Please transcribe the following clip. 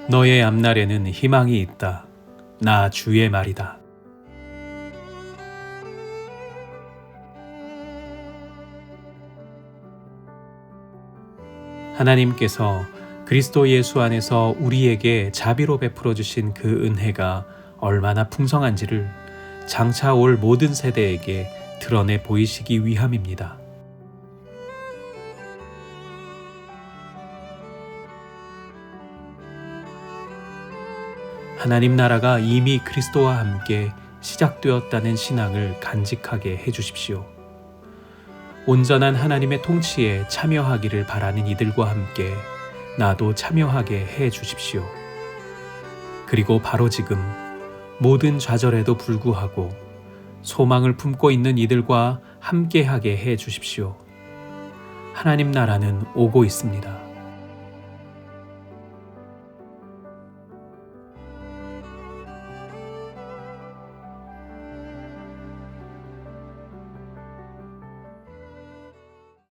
너의 앞날에는 희망이 있다. 나 주의 말이다. 하나님께서 그리스도 예수 안에서 우리에게 자비로 베풀어 주신 그 은혜가 얼마나 풍성한지를 장차 올 모든 세대에게 드러내 보이시기 위함입니다. 하나님 나라가 이미 그리스도와 함께 시작되었다는 신앙을 간직하게 해주십시오. 온전한 하나님의 통치에 참여하기를 바라는 이들과 함께 나도 참여하게 해주십시오. 그리고 바로 지금 모든 좌절에도 불구하고 소망을 품고 있는 이들과 함께하게 해주십시오. 하나님 나라는 오고 있습니다.